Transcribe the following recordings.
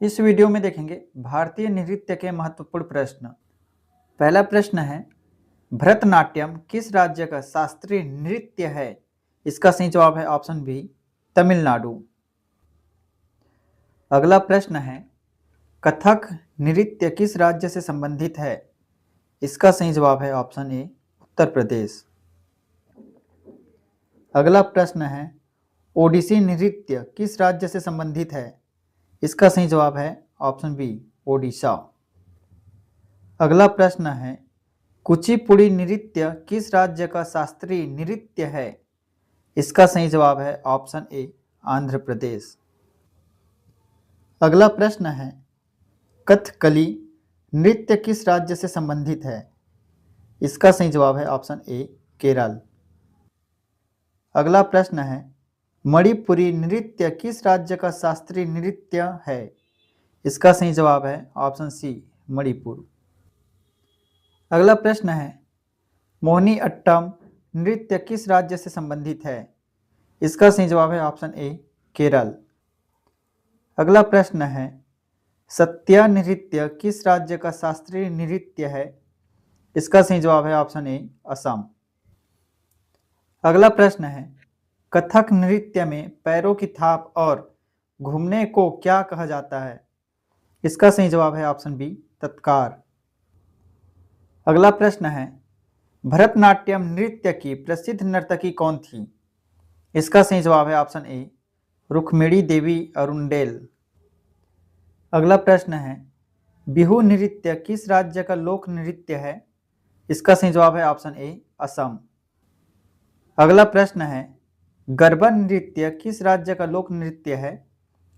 इस वीडियो में देखेंगे भारतीय नृत्य के महत्वपूर्ण प्रश्न। पहला प्रश्न है, भरतनाट्यम किस राज्य का शास्त्रीय नृत्य है? इसका सही जवाब है ऑप्शन बी, तमिलनाडु। अगला प्रश्न है, कथक नृत्य किस राज्य से संबंधित है? इसका सही जवाब है ऑप्शन ए, उत्तर प्रदेश। अगला प्रश्न है, ओडिसी नृत्य किस राज्य से संबंधित है? इसका सही जवाब है ऑप्शन बी, ओडिशा। अगला प्रश्न है, कुचिपुड़ी नृत्य किस राज्य का शास्त्रीय नृत्य है? इसका सही जवाब है ऑप्शन ए, आंध्र प्रदेश। अगला प्रश्न है, कथकली नृत्य किस राज्य से संबंधित है? इसका सही जवाब है ऑप्शन ए, केरल। अगला प्रश्न है, मणिपुरी नृत्य किस राज्य का शास्त्रीय नृत्य है? इसका सही जवाब है ऑप्शन सी, मणिपुर। अगला प्रश्न है, मोहिनी अट्टम नृत्य किस राज्य से संबंधित है? इसका सही जवाब है ऑप्शन ए, केरल। अगला प्रश्न है, सत्या नृत्य किस राज्य का शास्त्रीय नृत्य है? इसका सही जवाब है ऑप्शन ए, असम। अगला प्रश्न है, कथक नृत्य में पैरों की थाप और घूमने को क्या कहा जाता है? इसका सही जवाब है ऑप्शन बी, तत्कार। अगला प्रश्न है, भरतनाट्यम नृत्य की प्रसिद्ध नर्तकी कौन थी? इसका सही जवाब है ऑप्शन ए, रुक्मिणी देवी अरुंडेल। अगला प्रश्न है, बिहू नृत्य किस राज्य का लोक नृत्य है? इसका सही जवाब है ऑप्शन ए, असम। अगला प्रश्न है, गरबा नृत्य किस राज्य का लोक नृत्य है?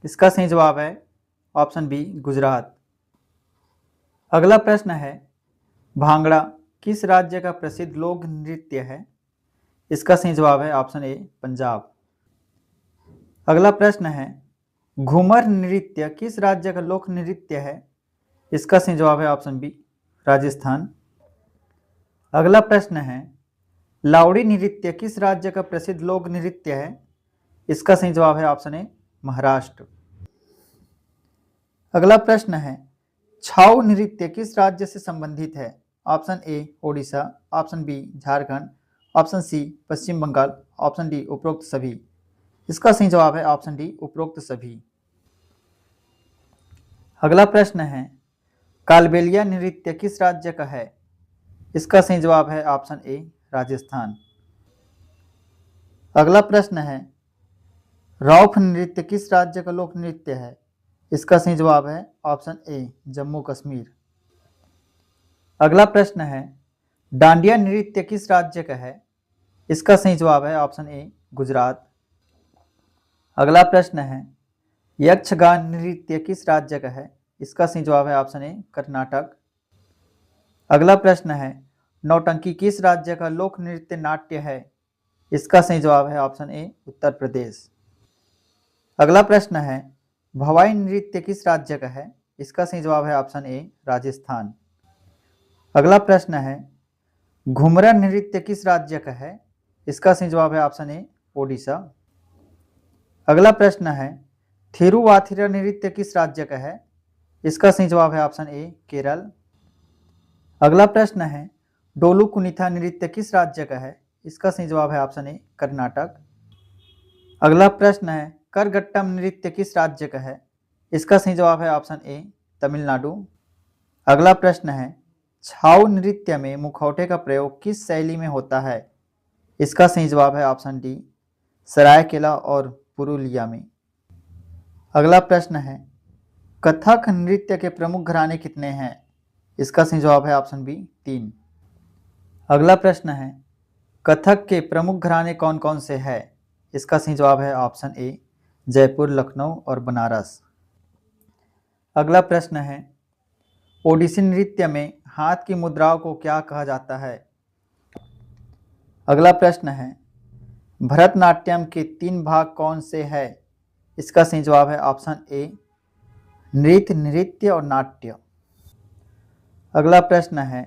इसका सही जवाब है ऑप्शन बी, गुजरात। अगला प्रश्न है, भांगड़ा किस राज्य का प्रसिद्ध लोक नृत्य है? इसका सही जवाब है ऑप्शन ए, पंजाब। अगला प्रश्न है, घूमर नृत्य किस राज्य का लोक नृत्य है? इसका सही जवाब है ऑप्शन बी, राजस्थान। अगला प्रश्न है, लावड़ी नृत्य किस राज्य का प्रसिद्ध लोक नृत्य है? इसका सही जवाब है ऑप्शन ए, महाराष्ट्र। अगला प्रश्न है, छाऊ नृत्य किस राज्य से संबंधित है? Option A, Odisha, option B, Jharkhand, option C, Paschim Bengal, option D, उपरोक्त सभी। इसका सही जवाब है ऑप्शन डी, उपरोक्त सभी। अगला प्रश्न है, कालबेलिया नृत्य किस राज्य का है? इसका सही जवाब है ऑप्शन ए, राजस्थान। अगला प्रश्न है, रौफ नृत्य किस राज्य का लोक नृत्य है? इसका सही जवाब है ऑप्शन ए, जम्मू कश्मीर। अगला प्रश्न है, डांडिया नृत्य किस राज्य का है? इसका सही जवाब है ऑप्शन ए, गुजरात। अगला प्रश्न है, यक्षगान नृत्य किस राज्य का है? इसका सही जवाब है ऑप्शन ए, कर्नाटक। अगला प्रश्न है, नौटंकी किस राज्य का लोक नृत्य नाट्य है? इसका सही जवाब है ऑप्शन ए, उत्तर प्रदेश। अगला प्रश्न है, भवाई नृत्य किस राज्य का है? इसका सही जवाब है ऑप्शन ए, राजस्थान। अगला प्रश्न है, घुमरा नृत्य किस राज्य का है? इसका सही जवाब है ऑप्शन ए, ओडिशा। अगला प्रश्न है, थिरुवाथिरा नृत्य किस राज्य का है? इसका सही जवाब है ऑप्शन ए, केरल। अगला प्रश्न है, डोलू कुनिथा नृत्य किस राज्य का है? इसका सही जवाब है ऑप्शन ए, कर्नाटक। अगला प्रश्न है, करगट्टम नृत्य किस राज्य का है? इसका सही जवाब है ऑप्शन ए, तमिलनाडु। अगला प्रश्न है, छाऊ नृत्य में मुखौटे का प्रयोग किस शैली में होता है? इसका सही जवाब है ऑप्शन डी, सरायकेला और पुरुलिया में। अगला प्रश्न है, कथक नृत्य के प्रमुख घराने कितने हैं? इसका सही जवाब है ऑप्शन बी, 3। अगला प्रश्न है, कथक के प्रमुख घराने कौन कौन से हैं? इसका सही जवाब है ऑप्शन ए, जयपुर, लखनऊ और बनारस। अगला प्रश्न है, ओडिसी नृत्य में हाथ की मुद्राओं को क्या कहा जाता है? अगला प्रश्न है, भरतनाट्यम के 3 भाग कौन से हैं? इसका सही जवाब है ऑप्शन ए, नृत्य, नृत्य और नाट्य। अगला प्रश्न है,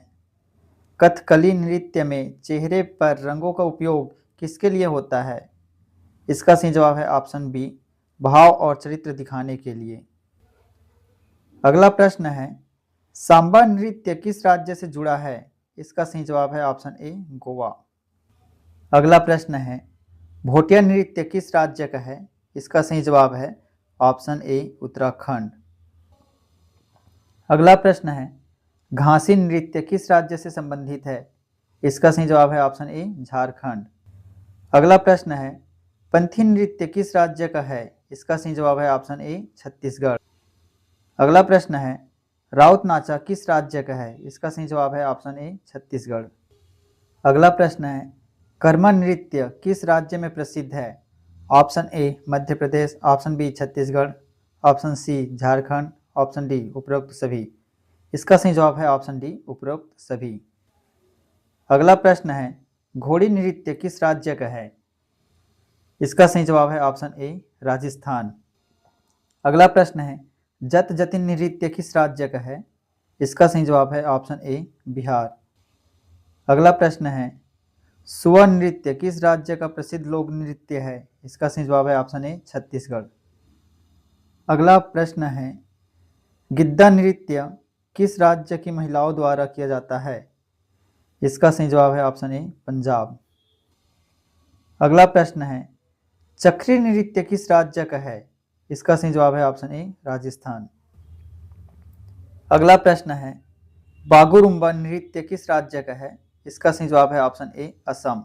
कथकली नृत्य में चेहरे पर रंगों का उपयोग किसके लिए होता है? इसका सही जवाब है ऑप्शन बी, भाव और चरित्र दिखाने के लिए। अगला प्रश्न है, सांबा नृत्य किस राज्य से जुड़ा है? इसका सही जवाब है ऑप्शन ए गोवा। अगला प्रश्न है, भोटिया नृत्य किस राज्य का है? इसका सही जवाब है ऑप्शन ए उत्तराखंड। अगला प्रश्न है, घासी नृत्य किस राज्य से संबंधित है? इसका सही जवाब है ऑप्शन ए झारखंड। अगला प्रश्न है, पंथी नृत्य किस राज्य का है? इसका सही जवाब है ऑप्शन ए छत्तीसगढ़। अगला प्रश्न है, राउत नाचा किस राज्य का है? इसका सही जवाब है ऑप्शन ए छत्तीसगढ़। अगला प्रश्न है, कर्मा नृत्य किस राज्य में प्रसिद्ध है? Option A Madhya Pradesh, option B Chhattisgarh, option C Jharkhand, option D उपरोक्त सभी। इसका सही जवाब है ऑप्शन डी उपरोक्त सभी। अगला प्रश्न है, घोड़ी नृत्य किस राज्य का है? इसका सही जवाब है ऑप्शन ए राजस्थान। अगला प्रश्न है, जत जतिन नृत्य किस राज्य का है? इसका सही जवाब है ऑप्शन ए बिहार। अगला प्रश्न है, सुआ नृत्य किस राज्य का प्रसिद्ध लोक नृत्य है? इसका सही जवाब है ऑप्शन ए छत्तीसगढ़। अगला प्रश्न है, गिद्दा नृत्य किस राज्य की महिलाओं द्वारा किया जाता है? इसका सही जवाब है ऑप्शन ए पंजाब। अगला प्रश्न है, चक्री नृत्य किस राज्य का है? इसका सही जवाब है ऑप्शन ए राजस्थान। अगला प्रश्न है, बागुरुम्बा नृत्य किस राज्य का है? इसका सही जवाब है ऑप्शन ए असम।